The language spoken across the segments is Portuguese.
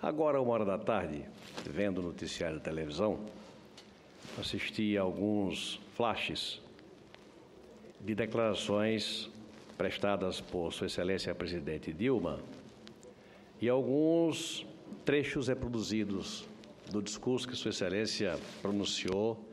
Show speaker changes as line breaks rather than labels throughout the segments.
Agora, 13h, vendo o noticiário da televisão, assisti a alguns flashes de declarações prestadas por Sua Excelência a Presidente Dilma e alguns trechos reproduzidos do discurso que Sua Excelência pronunciou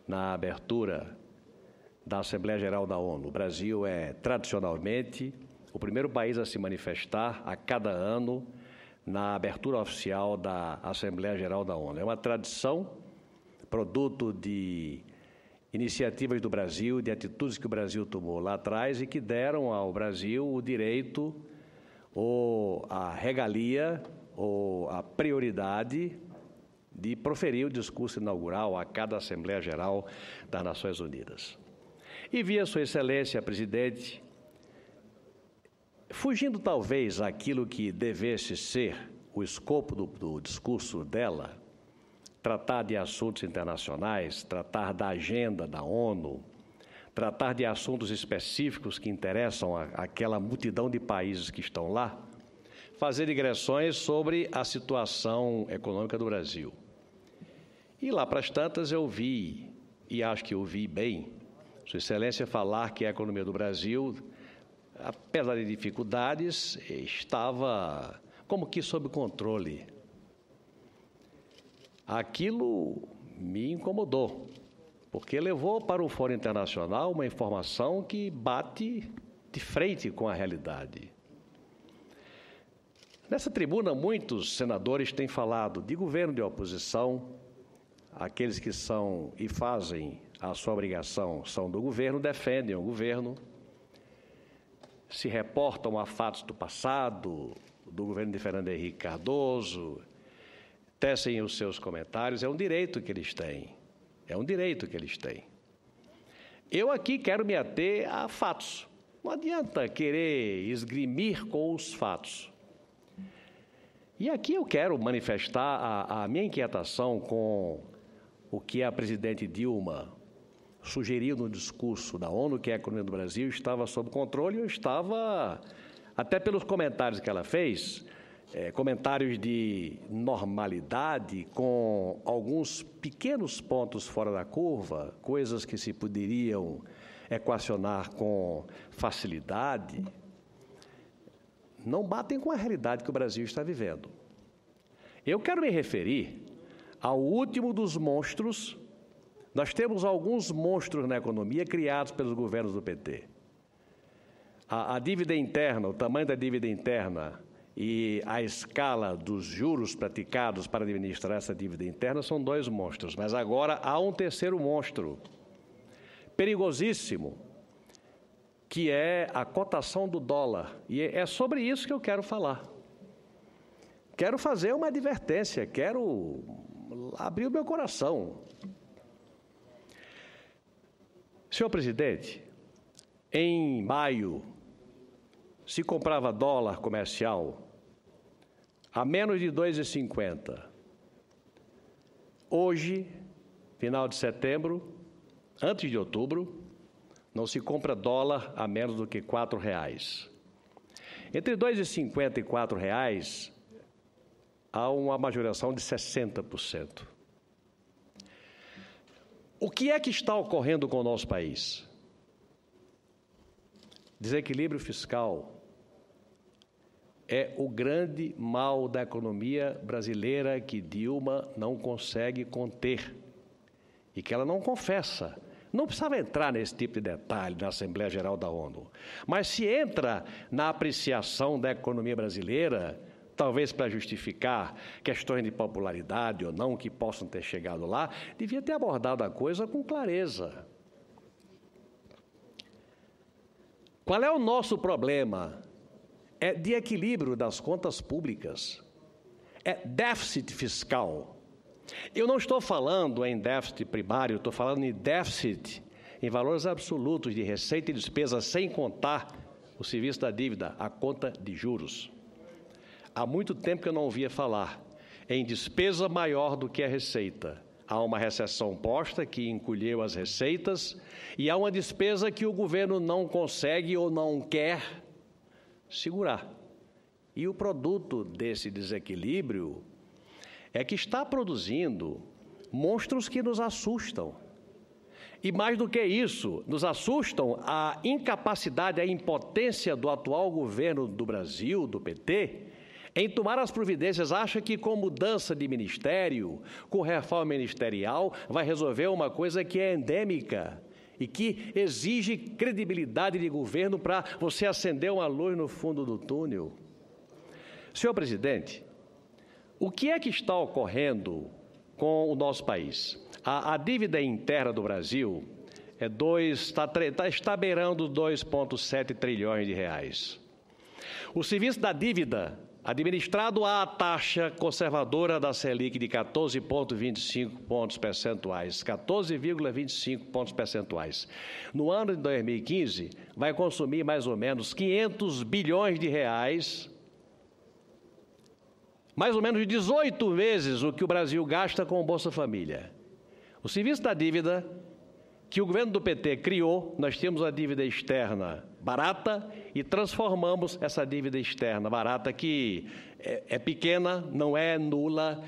na abertura da Assembleia Geral da ONU. O Brasil é, tradicionalmente, o primeiro país a se manifestar a cada ano na abertura oficial da Assembleia Geral da ONU. É uma tradição, produto de iniciativas do Brasil, de atitudes que o Brasil tomou lá atrás e que deram ao Brasil o direito, ou a regalia, ou a prioridade de proferir o discurso inaugural a cada Assembleia Geral das Nações Unidas. E via Sua Excelência, a Presidente, fugindo talvez àquilo que devesse ser o escopo do discurso dela, tratar de assuntos internacionais, tratar da agenda da ONU, tratar de assuntos específicos que interessam àquela multidão de países que estão lá, fazer digressões sobre a situação econômica do Brasil. E lá para as tantas eu vi, e acho que ouvi bem, Sua Excelência falar que a economia do Brasil, apesar de dificuldades, estava como que sob controle. Aquilo me incomodou, porque levou para o Fórum Internacional uma informação que bate de frente com a realidade. Nessa tribuna, muitos senadores têm falado de governo de oposição, aqueles que são e fazem a sua obrigação são do governo, defendem o governo, se reportam a fatos do passado, do governo de Fernando Henrique Cardoso, tecem os seus comentários, é um direito que eles têm, Eu aqui quero me ater a fatos, não adianta querer esgrimir com os fatos. E aqui eu quero manifestar a minha inquietação com o que a Presidente Dilma sugeriu no discurso da ONU, que a economia do Brasil estava sob controle. Eu estava, até pelos comentários que ela fez, comentários de normalidade, com alguns pequenos pontos fora da curva, coisas que se poderiam equacionar com facilidade, não batem com a realidade que o Brasil está vivendo. Eu quero me referir ao último dos monstros. Nós temos alguns monstros na economia criados pelos governos do PT. A dívida interna, o tamanho da dívida interna e a escala dos juros praticados para administrar essa dívida interna são dois monstros. Mas agora há um terceiro monstro, perigosíssimo, que é a cotação do dólar. E é sobre isso que eu quero falar. Quero fazer uma advertência, quero abrir o meu coração. Senhor Presidente, em maio se comprava dólar comercial a menos de 2,50. Hoje, final de setembro, antes de outubro, não se compra dólar a menos do que R$ 4,00. Entre R$ 2,50 e R$ 4,00, há uma majoração de 60%. O que é que está ocorrendo com o nosso país? Desequilíbrio fiscal é o grande mal da economia brasileira que Dilma não consegue conter e que ela não confessa. Não precisava entrar nesse tipo de detalhe na Assembleia Geral da ONU, mas se entra na apreciação da economia brasileira, talvez para justificar questões de popularidade ou não que possam ter chegado lá, devia ter abordado a coisa com clareza. Qual é o nosso problema? É de equilíbrio das contas públicas, é déficit fiscal. Eu não estou falando em déficit primário, estou falando em déficit em valores absolutos de receita e despesa, sem contar o serviço da dívida, a conta de juros. Há muito tempo que eu não ouvia falar em despesa maior do que a receita. Há uma recessão posta que encolheu as receitas e há uma despesa que o governo não consegue ou não quer segurar. E o produto desse desequilíbrio é que está produzindo monstros que nos assustam. E mais do que isso, nos assustam a incapacidade, a impotência do atual governo do Brasil, do PT, em tomar as providências. Acha que com mudança de ministério, com reforma ministerial, vai resolver uma coisa que é endêmica e que exige credibilidade de governo para você acender uma luz no fundo do túnel. Senhor presidente, o que é que está ocorrendo com o nosso país? A dívida interna do Brasil está beirando 2,7 trilhões de reais. O serviço da dívida, administrado à taxa conservadora da Selic de 14,25 pontos percentuais, 14,25 pontos percentuais, no ano de 2015, vai consumir mais ou menos 500 bilhões de reais, mais ou menos 18 vezes o que o Brasil gasta com o Bolsa Família. O serviço da dívida que o governo do PT criou, nós tínhamos a dívida externa barata e transformamos essa dívida externa barata, que é pequena, não é nula,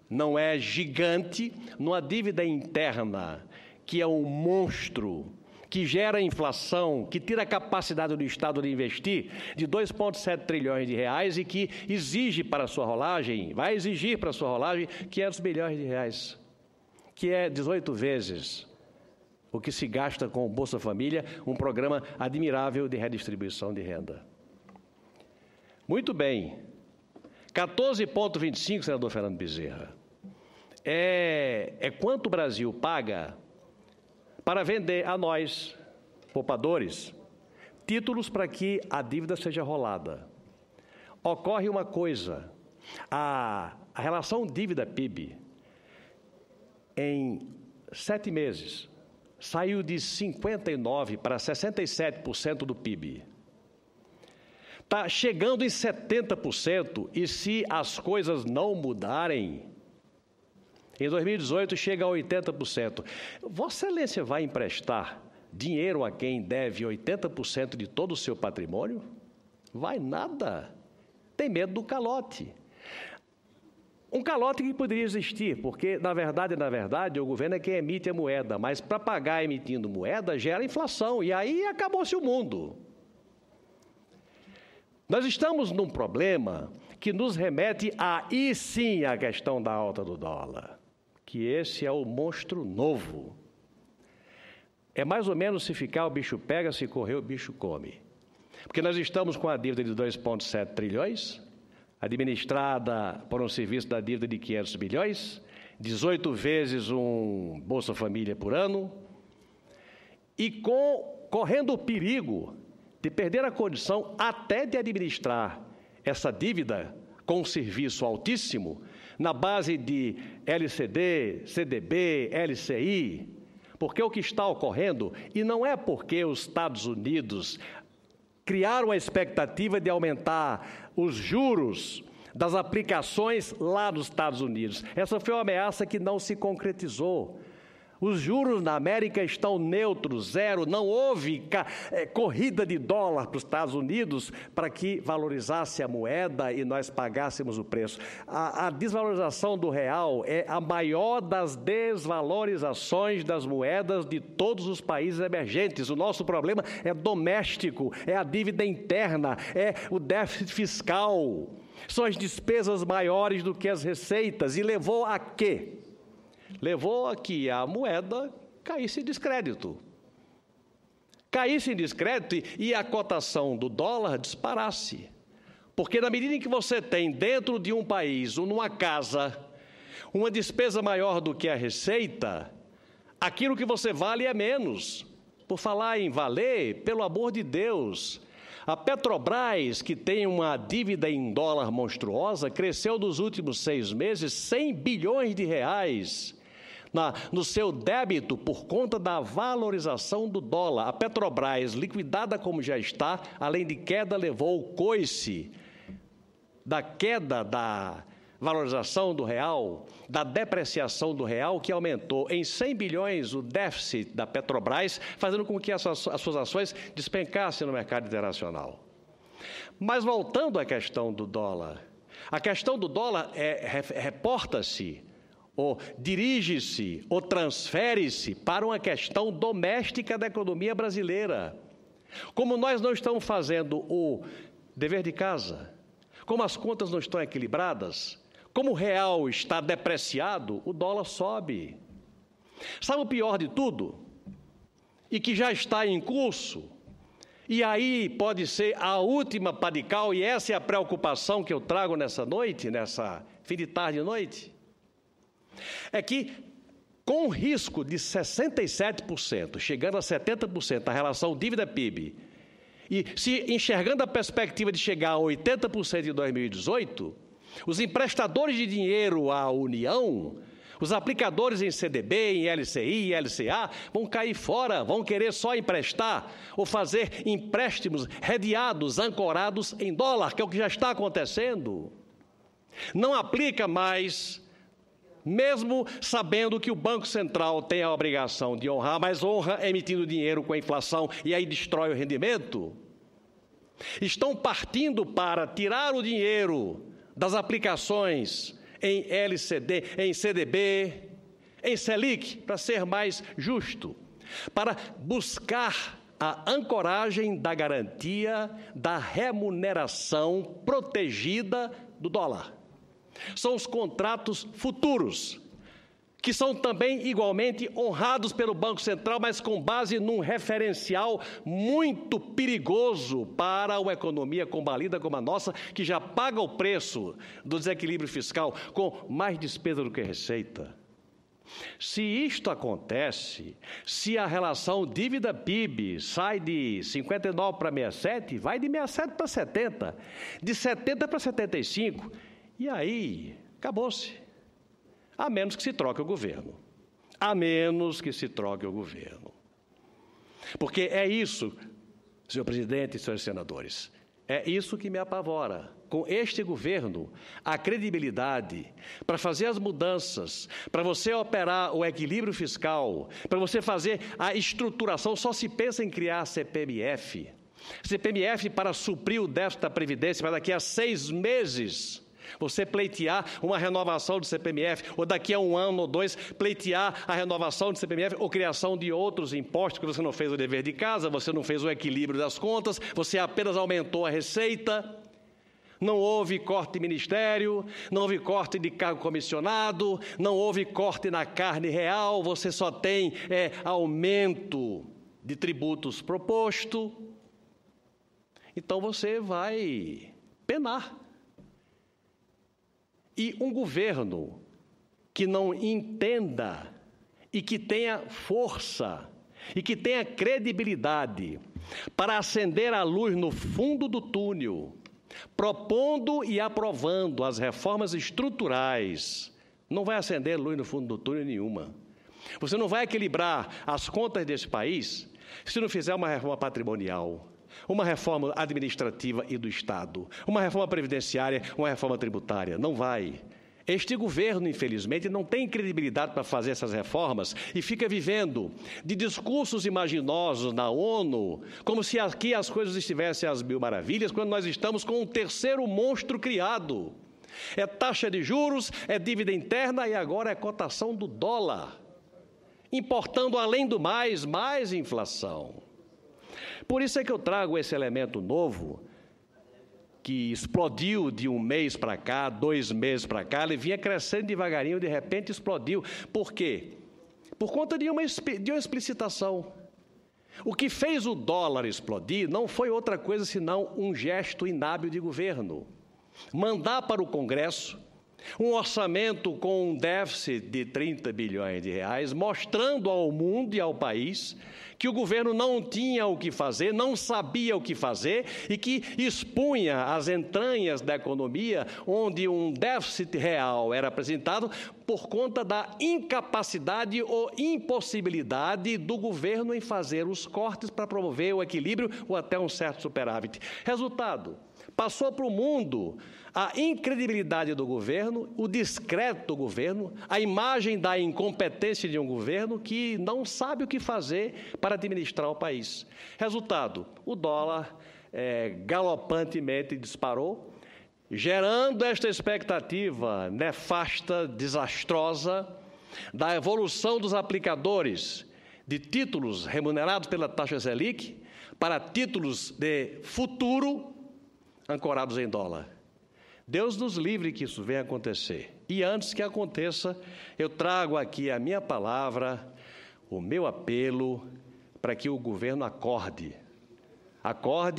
não é gigante, numa dívida interna que é um monstro, que gera inflação, que tira a capacidade do Estado de investir, de 2,7 trilhões de reais e que exige para a sua rolagem, vai exigir para a sua rolagem 500 bilhões de reais, que é 18 vezes o que se gasta com o Bolsa Família, um programa admirável de redistribuição de renda. Muito bem, 14,25, senador Fernando Bezerra, é quanto o Brasil paga para vender a nós, poupadores, títulos para que a dívida seja rolada. Ocorre uma coisa, a relação dívida-PIB, em 7 meses, saiu de 59% para 67% do PIB. Está chegando em 70%, e se as coisas não mudarem, em 2018 chega a 80%. Vossa Excelência vai emprestar dinheiro a quem deve 80% de todo o seu patrimônio? Vai nada. Tem medo do calote. Um calote que poderia existir, porque, na verdade, o governo é quem emite a moeda, mas para pagar emitindo moeda gera inflação, e aí acabou-se o mundo. Nós estamos num problema que nos remete aí sim à questão da alta do dólar, que esse é o monstro novo. É mais ou menos se ficar o bicho pega, se correr o bicho come. Porque nós estamos com a dívida de 2,7 trilhões, administrada por um serviço da dívida de 500 bilhões, 18 vezes um Bolsa Família por ano, e correndo o perigo de perder a condição até de administrar essa dívida com um serviço altíssimo, na base de LCD, CDB, LCI, porque o que está ocorrendo, e não é porque os Estados Unidos criaram a expectativa de aumentar os juros das aplicações lá nos Estados Unidos. Essa foi uma ameaça que não se concretizou. Os juros na América estão neutros, zero, não houve corrida de dólar para os Estados Unidos para que valorizasse a moeda e nós pagássemos o preço. A desvalorização do real é a maior das desvalorizações das moedas de todos os países emergentes. O nosso problema é doméstico, é a dívida interna, é o déficit fiscal, são as despesas maiores do que as receitas, e levou a quê? Levou a que a moeda caísse em descrédito. Caísse em descrédito e a cotação do dólar disparasse. Porque na medida em que você tem dentro de um país ou numa casa uma despesa maior do que a receita, aquilo que você vale é menos. Por falar em valer, pelo amor de Deus, a Petrobras, que tem uma dívida em dólar monstruosa, cresceu nos últimos 6 meses 100 bilhões de reais no seu débito por conta da valorização do dólar. A Petrobras, liquidada como já está, além de queda, levou o coice da queda da valorização do real, da depreciação do real, que aumentou em 100 bilhões o déficit da Petrobras, fazendo com que as suas ações despencassem no mercado internacional. Mas voltando à questão do dólar, a questão do dólar reporta-se, ou dirige-se, ou transfere-se para uma questão doméstica da economia brasileira. Como nós não estamos fazendo o dever de casa, como as contas não estão equilibradas, como o real está depreciado, o dólar sobe. Sabe o pior de tudo? E que já está em curso, e aí pode ser a última pá de cal, e essa é a preocupação que eu trago nessa noite, nessa fim de tarde e noite, é que com risco de 67%, chegando a 70% a relação dívida-PIB, e se enxergando a perspectiva de chegar a 80% em 2018, os emprestadores de dinheiro à União, os aplicadores em CDB, em LCI, LCA, vão cair fora, vão querer só emprestar ou fazer empréstimos redeados, ancorados em dólar, que é o que já está acontecendo. Não aplica mais, mesmo sabendo que o Banco Central tem a obrigação de honrar, mas honra emitindo dinheiro com a inflação e aí destrói o rendimento. Estão partindo para tirar o dinheiro das aplicações em LCD, em CDB, em Selic, para ser mais justo, para buscar a ancoragem da garantia da remuneração protegida do dólar. São os contratos futuros, que são também igualmente honrados pelo Banco Central, mas com base num referencial muito perigoso para uma economia combalida como a nossa, que já paga o preço do desequilíbrio fiscal com mais despesa do que receita. Se isto acontece, se a relação dívida-PIB sai de 59 para 67, vai de 67 para 70, de 70 para 75, e aí acabou-se. A menos que se troque o governo. A menos que se troque o governo. Porque é isso, senhor presidente e senhores senadores, é isso que me apavora. Com este governo, a credibilidade para fazer as mudanças, para você operar o equilíbrio fiscal, para você fazer a estruturação, só se pensa em criar a CPMF. CPMF para suprir o déficit da Previdência, para daqui a 6 meses... você pleitear uma renovação do CPMF, ou daqui a 1 ano ou 2, pleitear a renovação do CPMF ou criação de outros impostos, porque você não fez o dever de casa, você não fez o equilíbrio das contas, você apenas aumentou a receita, não houve corte de ministério, não houve corte de cargo comissionado, não houve corte na carne real, você só tem aumento de tributos proposto. Então você vai penar. E um governo que não entenda e que tenha força e que tenha credibilidade para acender a luz no fundo do túnel, propondo e aprovando as reformas estruturais, não vai acender luz no fundo do túnel nenhuma. Você não vai equilibrar as contas desse país se não fizer uma reforma patrimonial, uma reforma administrativa e do Estado, uma reforma previdenciária, uma reforma tributária. Não vai. Este governo, infelizmente, não tem credibilidade para fazer essas reformas e fica vivendo de discursos imaginosos na ONU, como se aqui as coisas estivessem às mil maravilhas, quando nós estamos com um terceiro monstro criado. É taxa de juros, é dívida interna e agora é cotação do dólar, importando, além do mais inflação. Por isso é que eu trago esse elemento novo, que explodiu de 1 mês para cá, 2 meses para cá, ele vinha crescendo devagarinho, de repente explodiu. Por quê? Por conta de uma explicitação. O que fez o dólar explodir não foi outra coisa senão um gesto inábil de governo. Mandar para o Congresso um orçamento com um déficit de 30 bilhões de reais, mostrando ao mundo e ao país que o governo não tinha o que fazer, não sabia o que fazer e que expunha as entranhas da economia, onde um déficit real era apresentado por conta da incapacidade ou impossibilidade do governo em fazer os cortes para promover o equilíbrio ou até um certo superávit. Resultado: passou para o mundo a incredibilidade do governo, o descrédito do governo, a imagem da incompetência de um governo que não sabe o que fazer para administrar o país. Resultado: o dólar galopantemente disparou, gerando esta expectativa nefasta, desastrosa, da evolução dos aplicadores de títulos remunerados pela taxa Selic para títulos de futuro ancorados em dólar. Deus nos livre que isso venha acontecer. E antes que aconteça, eu trago aqui a minha palavra, o meu apelo, para que o governo acorde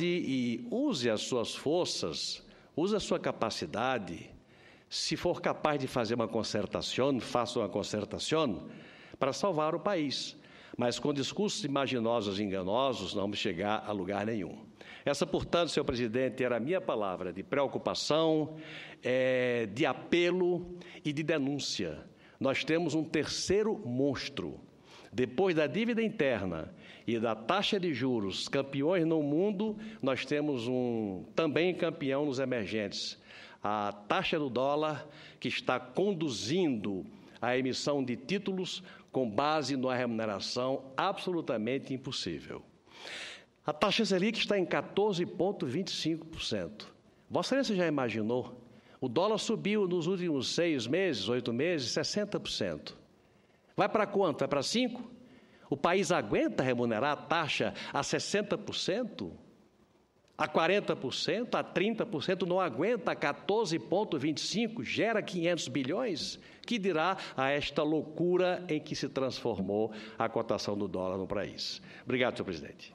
e use as suas forças, use a sua capacidade. Se for capaz de fazer uma concertação, faça uma concertação para salvar o país. Mas com discursos imaginosos e enganosos, não vamos chegar a lugar nenhum. Essa, portanto, senhor presidente, era a minha palavra de preocupação, de apelo e de denúncia. Nós temos um terceiro monstro. Depois da dívida interna e da taxa de juros, campeões no mundo, nós temos também campeão nos emergentes. A taxa do dólar, que está conduzindo a emissão de títulos com base numa remuneração absolutamente impossível. A taxa Selic está em 14,25%. Vossa Excelência já imaginou? O dólar subiu nos últimos 6 meses, 8 meses, 60%. Vai para quanto? Vai para 5%? O país aguenta remunerar a taxa a 60%? A 40%? A 30%? Não aguenta a 14,25%? Gera 500 bilhões? Que dirá a esta loucura em que se transformou a cotação do dólar no país? Obrigado, senhor presidente.